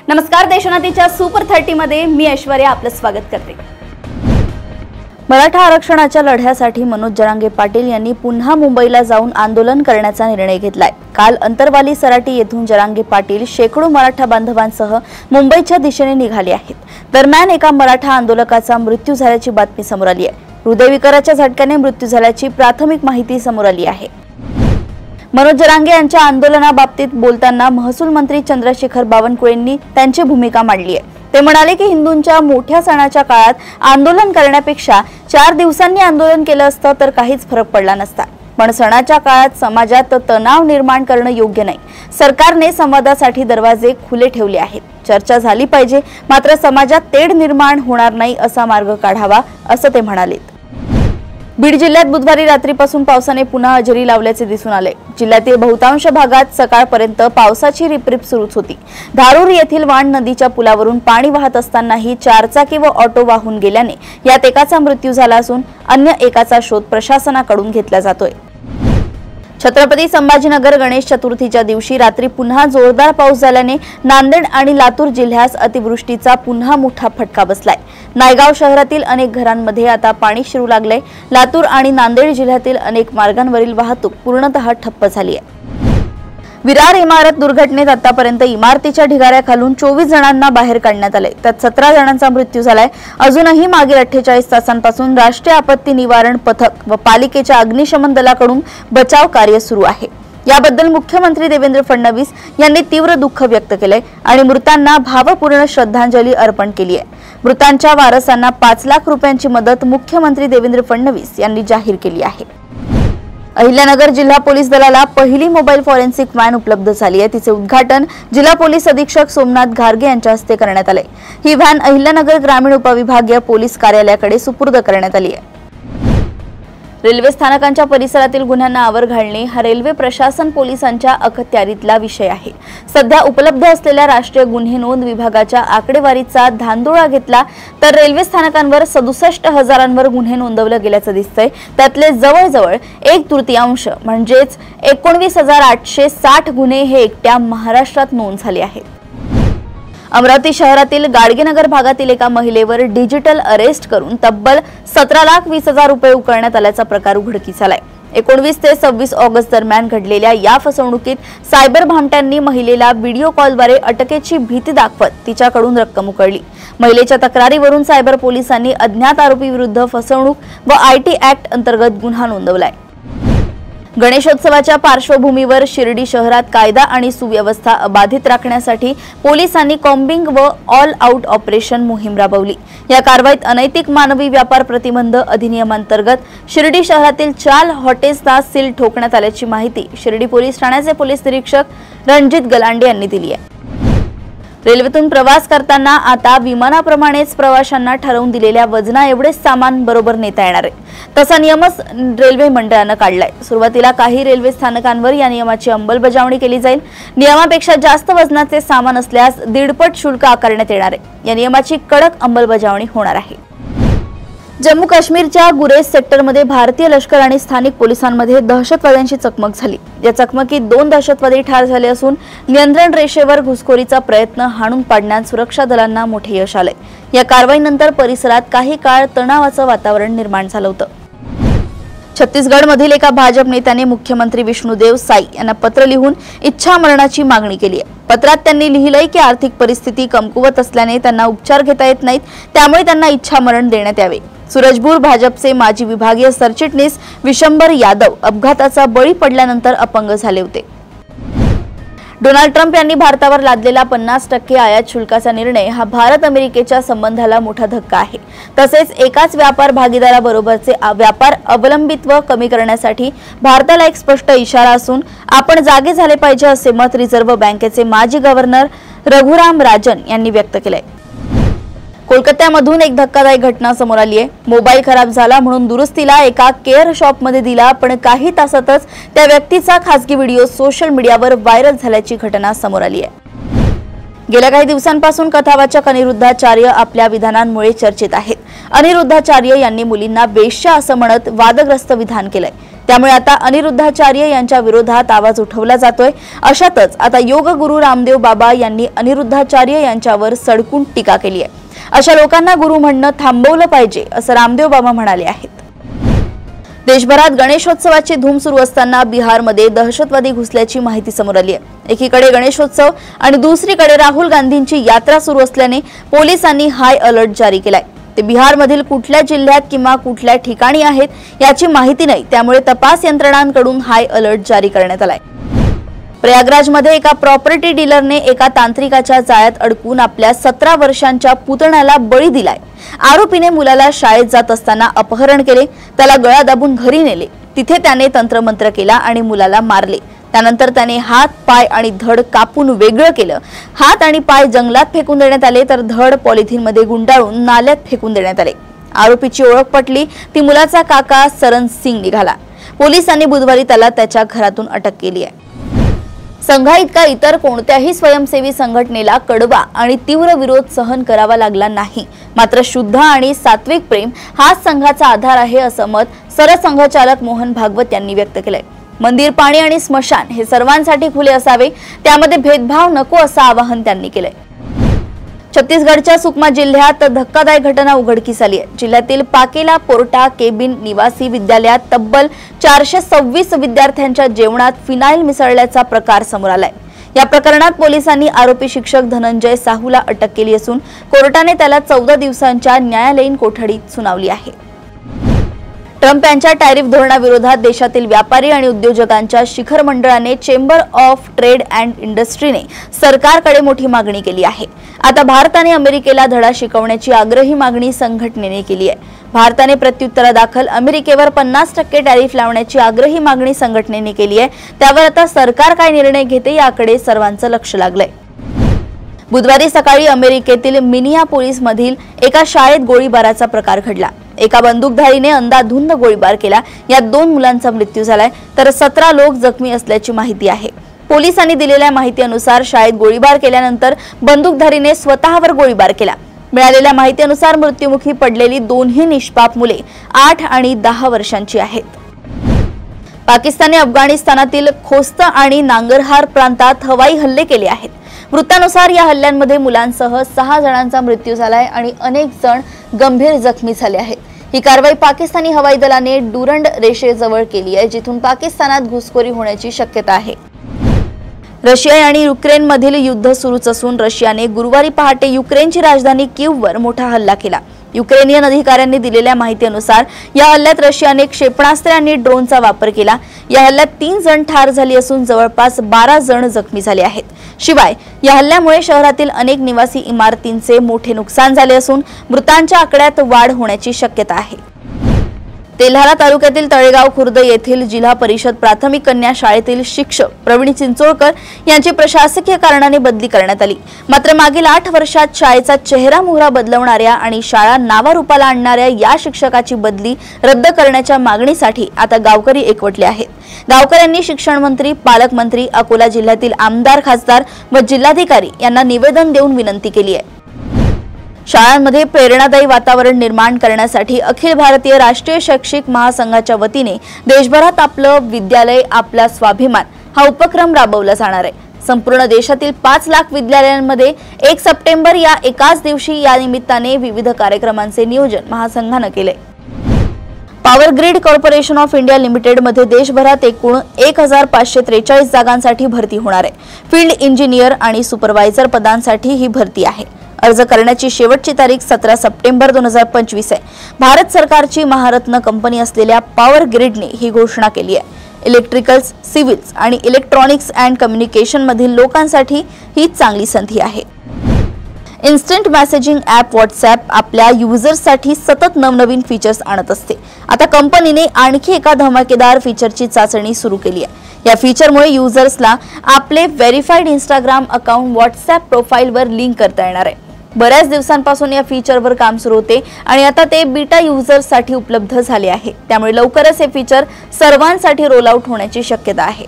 नमस्कार, देशोन्नतीच्या सुपर 30 मध्ये मी ऐश्वर्या आपलं स्वागत करते। मराठा आरक्षणाच्या लढ्यासाठी मनोज जरांगे पाटील यांनी पुन्हा मुंबईला जाऊन आंदोलन करण्याचा निर्णय घेतलाय। काल अंतरवाली सराटी येथून जरांगे पाटील शेकडो मराठा बांधवांसह मुंबईच्या दिशेने निघाले आहेत। दरम्यान एका मराठा आंदोलकाचा मृत्यू झाल्याची बातमी समोर आली आहे। हृदयविकाराच्या झटक्याने मृत्यू झाल्याची प्राथमिक माहिती समोर आली आहे। मनोज जरांगे यांच्या आंदोलनाबाबतीत बोलताना महसूल मंत्री चंद्रशेखर बावनकुळेंनी त्यांची भूमिका मांडली आहे। ते म्हणाले की हिंदूंच्या मोठ्या सणाच्या काळात आंदोलन करण्यापेक्षा 4 दिवसांनी आंदोलन केलं असतं तर काहीच फरक पडला नसता, पण सणाच्या काळात समाजात तणाव निर्माण करणं योग्य नाही। सरकारने संवादासाठी दरवाजे खुले ठेवले आहेत। चर्चा झाली पाहिजे, मात्र समाजात तेढ निर्माण होणार नाही असा मार्ग काढावा असं ते म्हणाले। बीड जिल्ह्यात बुधवारी रात्रीपासून पावसाने पुन्हा हजेरी लावल्याचे दिसून आले। जिल्ह्यातील बहुतांश भागात सकाळपर्यंत पावसाची रिपरिप सुरूच होती। धारूर येथील वाण नदीच्या पुलावरून पाणी वाहत असतानाही 4 चाकी व ऑटो वाहून गेल्याने यात एकाचा मृत्यू झाला असून अन्य एकाचा शोध प्रशासनाकडून घेतला जातोय। छत्रपती संभाजीनगर गणेश चतुर्थीच्या दिवशी रात्री पुन्हा जोरदार पाऊस झाल्याने नांदेड आणि लातूर जिल्ह्यास अतिवृष्टीचा पुन्हा मोठा फटका बसलाय। नायगाव शहरातील अनेक घरांमध्ये आता पाणी शिरू लागले। लातूर आणि नांदेड जिल्ह्यातील अनेक मार्गांवरील वाहतूक पूर्णतः ठप्प झाली आहे। विरार इमारत दुर्घटनेत आतापर्यंत इमारतीच्या ढिगाऱ्याखालून 24 जणांना बाहेर काढण्यात आले, त्यात 17 जणांचा मृत्यू झालाय। अजूनही मागील 48 तासांपासून राष्ट्रीय आपत्ती निवारण पथक व पालिकेच्या अग्निशमन दलाकडून बचाव कार्य सुरू आहे। याबद्दल मुख्यमंत्री देवेंद्र फडणवीस यांनी तीव्र दुःख व्यक्त केले आणि मृतांना भावपूर्ण श्रद्धांजली अर्पण केली आहे। मृतांच्या वारसांना 5 लाख रुपयांची मदत मुख्यमंत्री देवेंद्र फडणवीस यांनी जाहीर केली आहे। अहिल्यानगर जिल्हा पोलीस दलाला पहिली मोबाईल फॉरेन्सिक व्हॅन उपलब्ध झाली आहे। तिचे उद्घाटन जिल्हा पोलीस अधीक्षक सोमनाथ घारगे यांच्या हस्ते करण्यात आले। ही व्हॅन अहिल्यानगर ग्रामीण उपविभागीय पोलीस कार्यालयाकडे सुपूर्द करण्यात आली आहे। रेल्वे स्थानकांच्या परिसरातील गुन्ह्यांना आवर घालणे हा रेल्वे प्रशासन पोलिसांच्या अखत्यारीतला विषय आहे। सध्या उपलब्ध असलेल्या राष्ट्रीय गुन्हे नोंद विभागाच्या आकडेवारीचा धांदोळा घेतला तर रेल्वे स्थानकांवर 67,000 गुन्हे नोंदवले गेल्याचं दिसतंय। त्यातले जवळजवळ 1/3 म्हणजेच 19,860 गुन्हे हे एकट्या महाराष्ट्रात नोंद झाले आहेत। अमरावती शहरातील गाडगेनगर भागातील एका महिलेवर डिजिटल अरेस्ट करून तब्बल 17,20,000 रुपये उकळण्यात आल्याचा प्रकार उघडकीस आलाय। 19 ते 26 ऑगस्ट दरम्यान घडलेल्या या फसवणुकीत सायबर भामट्यांनी महिलेला व्हिडिओ कॉलद्वारे अटकेची भीती दाखवत तिच्याकडून रक्कम उकळली। महिलेच्या तक्रारीवरून सायबर पोलिसांनी अज्ञात आरोपी विरुद्ध फसवणूक व IT ऍक्ट अंतर्गत गुन्हा नोंदवलाय। गणेशोत्सवाच्या पार्श्वभूमीवर शिर्डी शहरात कायदा आणि सुव्यवस्था अबाधित राखण्यासाठी पोलिसांनी कॉम्बिंग व ऑल आउट ऑपरेशन मोहीम राबवली। या कारवाईत अनैतिक मानवी व्यापार प्रतिबंध अधिनियमांतर्गत शिर्डी शहरातील 4 हॉटेल्सना सील ठोकण्यात आल्याची माहिती शिर्डी पोलीस ठाण्याचे पोलीस निरीक्षक रणजित गलांडे यांनी दिली आहे। रेल्वेतून प्रवास करताना आता विमानाप्रमाणेच प्रवाशांना ठरवून दिलेल्या वजना एवढेच सामान बरोबर नेता येणार आहे, तसा नियमच रेल्वे मंडळानं काढलाय। सुरुवातीला काही रेल्वे स्थानकांवर या नियमाची अंमलबजावणी केली जाईल। नियमापेक्षा जास्त वजनाचे सामान असल्यास 1.5 पट शुल्क आकारण्यात येणार आहे। या नियमाची कडक अंमलबजावणी होणार आहे। जम्मू काश्मीरच्या गुरेज सेक्टरमध्ये भारतीय लष्कर आणि स्थानिक पोलिसांमध्ये दहशतवाद्यांची चकमक झाली। या चकमकीत 2 दहशतवादी ठार झाले असून नियंत्रण रेषेवर घुसखोरीचा प्रयत्न हाणून पाडण्यात सुरक्षा दलांना मोठे यश आले। या कारवाईनंतर परिसरात काही काळ तणावाचं वातावरण निर्माण झालं होतं। छत्तीसगडमधील एका भाजप नेत्याने मुख्यमंत्री विष्णुदेव साई यांना पत्र लिहून इच्छा मरणाची मागणी केली आहे। पत्रात त्यांनी लिहिलंय की आर्थिक परिस्थिती कमकुवत असल्याने त्यांना उपचार घेता येत नाहीत, त्यामुळे त्यांना इच्छा मरण देण्यात यावे। सूरजपूर भाजपचे माजी विभागीय सरचिटणीस विशंबर यादव अपघाताचा बळी पडल्यानंतर अपंग झाले होते। डोनाल्ड ट्रम्प यांनी भारतावर लादलेला 50% आयात शुल्काचा निर्णय हा भारत अमेरिकेच्या संबंधाला मोठा धक्का आहे। तसेच एकाच व्यापार भागीदाराबरोबरचे व्यापार अवलंबित्व कमी करण्यासाठी भारताला एक स्पष्ट इशारा असून आपण जागे झाले पाहिजे असे मत रिझर्व्ह बँकेचे माजी गव्हर्नर रघुराम राजन यांनी व्यक्त केले। कोलकात्यामधून एक धक्कादायक घटना समोर आली आहे। मोबाईल खराब झाला म्हणून दुरुस्तीला एका केअर शॉपमध्ये दिला, पण काही तासातच त्या व्यक्तीचा खासगी व्हिडिओ सोशल मीडियावर व्हायरल झाल्याची घटना समोर आली आहे। गेल्या काही दिवसांपासून कथावाचक अनिरुद्धाचार्य आपल्या विधानांमुळे चर्चेत आहेत। अनिरुद्धाचार्य यांनी मुलींना वेश्या असं म्हणत वादग्रस्त विधान केलंय। त्यामुळे आता अनिरुद्धाचार्य यांच्या विरोधात आवाज उठवला जातोय। अशातच आता योग गुरु रामदेव बाबा यांनी अनिरुद्धाचार्य यांच्यावर सडकून टीका केली आहे। अशा लोकांना गुरु म्हणणं थांबवलं पाहिजे असं रामदेव बाबा म्हणाले आहेत। देशभरात गणेशोत्सवाची धूम सुरू असताना बिहारमध्ये दहशतवादी घुसल्याची माहिती समोर आली आहे। एकीकडे गणेशोत्सव आणि दुसरीकडे राहुल गांधींची यात्रा सुरू असल्याने पोलिसांनी हाय अलर्ट जारी केलाय। ते बिहारमधील कुठल्या जिल्ह्यात किंवा कुठल्या ठिकाणी आहेत याची माहिती नाही, त्यामुळे तपास यंत्रणांकडून हाय अलर्ट जारी करण्यात आलाय। प्रयागराजमध्ये एका प्रॉपर्टी डीलरने एका तांत्रिकाच्या जाळ्यात अडकून आपल्या 17 वर्षांच्या पुतण्याला बळी दिलाय। आरोपीने मुलाला शाळेत जात असताना अपहरण केले, त्याला गळा दाबून घरी नेले, तिथे त्याने तंत्रमंत्र केला आणि मुलाला मारले। त्यानंतर त्याने हात, पाय आणि धड कापून वेगळं केलं। हात आणि पाय जंगलात फेकून देण्यात आले तर धड पॉलिथिनमध्ये गुंडाळून नाल्यात फेकून देण्यात आले। आरोपीची ओळख पटली, ती मुलाचा काका सरन सिंग निघाला। पोलिसांनी बुधवारी त्याला त्याच्या घरातून अटक केली आहे। संघाइतका इतर कोणत्याही स्वयंसेवी संघटनेला कडवा आणि तीव्र विरोध सहन करावा लागला नाही, मात्र शुद्ध आणि सात्विक प्रेम हाच संघाचा आधार आहे असं मत सरसंघचालक मोहन भागवत यांनी व्यक्त केलंय। मंदिर, पाणी आणि स्मशान हे सर्वांसाठी खुले असावे, त्यामध्ये भेदभाव नको असं आवाहन त्यांनी केलंय। छत्तीसगडच्या सुकमा जिल्ह्यात धक्कादायक घटना उघडकीस आली आहे। जिल्ह्यातील पाकेला पोर्टा केबिन निवासी विद्यालयात तब्बल 426 विद्यार्थ्यांच्या जेवणात फिनाईल मिसळल्याचा प्रकार समोर आलाय। या प्रकरणात पोलिसांनी आरोपी शिक्षक धनंजय साहूला अटक केली असून कोर्टाने त्याला 14 दिवसांच्या न्यायालयीन कोठडीत सुनावली आहे। ट्रम्प यांच्या टॅरिफ धोरणाविरोधात देशातील व्यापारी आणि उद्योजकांच्या शिखर मंडळाने चेंबर ऑफ ट्रेड अँड इंडस्ट्रीने सरकारकडे मोठी मागणी केली आहे। आता भारताने अमेरिकेला धडा शिकवण्याची आग्रही मागणी संघटनेने केली आहे। भारताने प्रत्युत्तरादाखल अमेरिकेवर 50% टॅरिफ लावण्याची आग्रही मागणी संघटनेने केली आहे। त्यावर आता सरकार काय निर्णय घेते याकडे सर्वांचं लक्ष लागलंय। बुधवारी सकाळी अमेरिकेतील मिनियापोलिसमधील एका शाळेत गोळीबाराचा प्रकार घडला। एका बंदूकधारीने अंधाधुंद गोळीबार केला। यात 2 मुलांचा मृत्यू झालाय तर 17 लोक जखमी असल्याची माहिती आहे। पोलिसांनी दिलेल्या माहितीनुसार शाळेत गोळीबार केल्यानंतर बंदूकधारीने स्वतःवर गोळीबार केला। मिळालेल्या माहितीनुसार मृत्युमुखी पडलेली दोन्ही निष्पाप मुले 8 आणि 10 वर्षांची आहेत। पाकिस्तानने अफगाणिस्तानातील खोस्त आणि नांगरहार प्रांतात हवाई हल्ले केले आहेत। वृत्तानुसार या हल्ल्यांमध्ये मुलांसह 6 जणांचा मृत्यू झालाय आणि अनेक जण गंभीर जखमी झाले आहेत। ही कारवाई पाकिस्तानी हवाई दलाने डुरंड रेषेजवळ केली आहे, जिथून पाकिस्तानात घुसखोरी होण्याची शक्यता आहे। रशिया आणि युक्रेनमधील युद्ध सुरूच असून रशियाने गुरुवारी पहाटे युक्रेनची राजधानी कीव्हवर मोठा हल्ला केला। युक्रेनियन अधिकाऱ्यांनी दिलेल्या माहितीनुसार या हल्ल्यात रशियाने क्षेपणास्त्रे आणि ड्रोनचा वापर केला। या हल्ल्यात 3 जण ठार झाली असून जवळपास 12 जण जखमी झाले आहेत। शिवाय या हल्ल्यामुळे शहरातील अनेक निवासी इमारतींचे मोठे नुकसान झाले असून मृतांच्या आकड्यात वाढ होण्याची शक्यता आहे। तेल्हारा तालुक्यातील तळेगाव खुर्द येथील जिल्हा परिषद प्राथमिक कन्या शाळेतील शिक्षक प्रवीण चिंचोळकर यांची प्रशासकीय कारणाने बदली करण्यात आली। मात्र मागील 8 वर्षात शाळेचा चेहरा मोहरा बदलवणाऱ्या आणि शाळा नावारूपाला आणणाऱ्या या शिक्षकाची बदली रद्द करण्याच्या मागणीसाठी आता गावकरी एकवटले आहेत। गावकऱ्यांनी शिक्षण मंत्री, पालकमंत्री, अकोला जिल्ह्यातील आमदार, खासदार व जिल्हाधिकारी यांना निवेदन देऊन विनंती केली आहे। शाळांमध्ये प्रेरणादायी वातावरण निर्माण करण्यासाठी अखिल भारतीय राष्ट्रीय शैक्षिक महासंघाच्या वतीने देशभरात आपलं विद्यालय आपला स्वाभिमान हा उपक्रम राबवला जाणार आहे। संपूर्ण देशातील 5 लाख विद्यालयांमध्ये 1 सप्टेंबर या एकाच दिवशी या निमित्ताने विविध कार्यक्रमांचे नियोजन महासंघाने केले। Power grid corporation of India limited मध्ये देशभरात एकूण 1543 जागांसाठी भरती होणार आहे। फील्ड इंजिनियर आणि सुपरवायझर पदांसाठी ही भरती आहे। अर्ज करण्याची शेवटची तारीख 17 सप्टेंबर 2025 आहे। भारत सरकारची महारत्न कंपनी असलेल्या पॉवर ग्रिडने ही घोषणा केली आहे। इलेक्ट्रिकल्स, सिव्हिल्स आणि इलेक्ट्रॉनिक्स अँड कम्युनिकेशन मधील लोकांसाठी ही चांगली संधी आहे। इन्स्टंट मेसेजिंग ॲप व्हॉट्सॲप आपल्या युजर्ससाठी सतत नवनवीन फीचर्स आणत असते। आता कंपनीने आणखी एका धमाकेदार फीचरची चाचणी सुरू केली आहे। या फीचरमुळे युजर्सला आपले व्हेरिफाईड इंस्टाग्राम अकाउंट व्हॉट्सॲप प्रोफाइलवर लिंक करता येणार आहे। बऱ्याच दिवसांपासून या फीचरवर काम सुरू होते आणि आता ते बीटा युजर्ससाठी उपलब्ध झाले आहे। त्यामुळे लवकरच हे फीचर सर्वांसाठी रोल आउट होण्याची शक्यता आहे।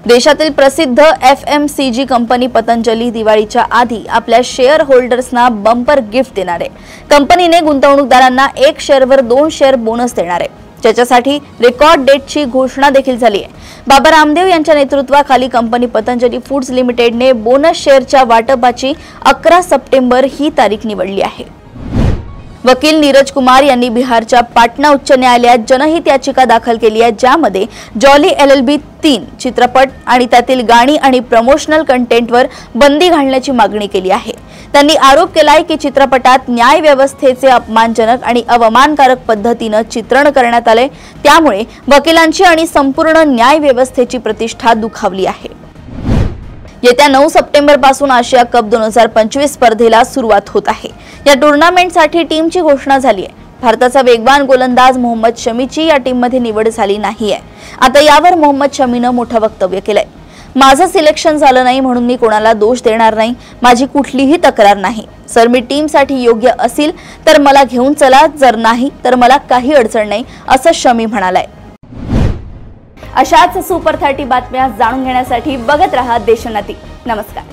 देशातील प्रसिद्ध FMCG कंपनी पतंजली दिवाळीच्या आधी आपल्या शेअर होल्डर्सना बंपर गिफ्ट देणार आहे। कंपनीने गुंतवणूकदारांना 1 शेअरवर 2 शेअर बोनस देणार आहे। ज्याच्यासाठी रेकॉर्ड डेटची घोषणा देखील झाली आहे। बाबा रामदेव यांच्या नेतृत्वाखाली कंपनी पतंजली फूड्स लिमिटेडने बोनस शेअरच्या वाटपाची 11 सप्टेंबर ही तारीख निवडली आहे। वकील नीरज कुमार यांनी बिहारच्या पाटणा उच्च न्यायालयात जनहित याचिका दाखल केली आहे, ज्यामध्ये जॉली LLB 3 चित्रपट आणि त्यातील गाणी आणि प्रमोशनल कंटेंटवर बंदी घालण्याची मागणी केली आहे। त्यांनी आरोप केलाय की चित्रपटात न्याय व्यवस्थेचे अपमानजनक आणि अवमानकारक पद्धतीने चित्रण करण्यात आले, त्यामुळे वकिलांची आणि संपूर्ण न्याय व्यवस्थेची प्रतिष्ठा दुखावली आहे। येत्या 9 सप्टेंबर पासून आशिया कप 2025 स्पर्धेला सुरुवात होत आहे। या टुर्नामेंटसाठी टीमची घोषणा झाली आहे। भारताचा वेगवान गोलंदाज मोहम्मद शमीची या टीममध्ये निवड झाली नाहीये। आता यावर मोहम्मद शमीने मोठं वक्तव्य केलंय। माझं सिलेक्शन झालं नाही म्हणून मी कोणाला दोष देणार नाही, माझी कुठलीही तक्रार नाही। सर, मी टीमसाठी योग्य असेल तर मला घेऊन चला, जर नाही तर मला काही अडचण नाही, असं शमी म्हणालाय। अशाच सुपर 30 बातम्या जाणून घेण्यासाठी बघत रहा देशोन्नती। नमस्कार।